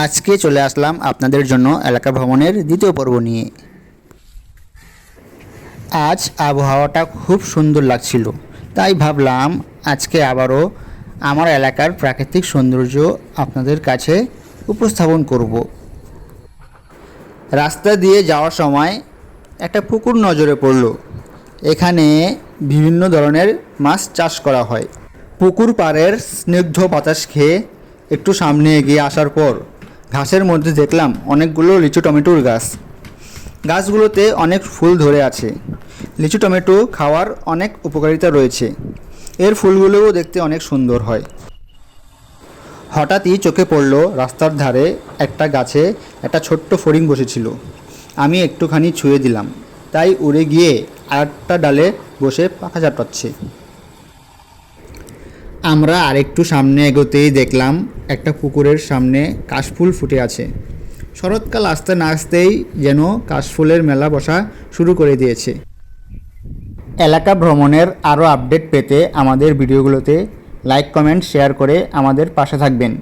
আজকে চলে আসলাম আপনাদের জন্য এলাকা ভ্রমণের দ্বিতীয় পর্ব নিয়ে। আজ আবহাওয়াটা খুব সুন্দর লাগছিল, তাই ভাবলাম আজকে আবারও আমার এলাকার প্রাকৃতিক সৌন্দর্য আপনাদের কাছে উপস্থাপন করব। রাস্তা দিয়ে যাওয়ার সময় একটা পুকুর নজরে পড়ল। এখানে বিভিন্ন ধরনের মাছ চাষ করা হয়। পুকুর পাড়ের স্নিগ্ধ বাতাস খেয়ে একটু সামনে এগিয়ে আসার পর ঘাসের মধ্যে দেখলাম অনেকগুলো লিচু টমেটোর গাছ। গাছগুলোতে অনেক ফুল ধরে আছে। লিচু টমেটো খাওয়ার অনেক উপকারিতা রয়েছে। এর ফুলগুলোও দেখতে অনেক সুন্দর হয়। হঠাৎই চোখে পড়ল রাস্তার ধারে একটা গাছে একটা ছোট্ট ফড়িং বসেছিল। আমি একটুখানি ছুঁয়ে দিলাম, তাই উড়ে গিয়ে আরেকটা ডালে বসে পাখা ঝাপটাচ্ছে। আমরা আরেকটু সামনে এগোতেই দেখলাম একটা পুকুরের সামনে কাশফুল ফুটে আছে। শরৎকাল আসতে না আসতেই যেন কাশফুলের মেলা বসা শুরু করে দিয়েছে। এলাকা ভ্রমণের আরও আপডেট পেতে আমাদের ভিডিওগুলোতে লাইক, কমেন্ট, শেয়ার করে আমাদের পাশে থাকবেন।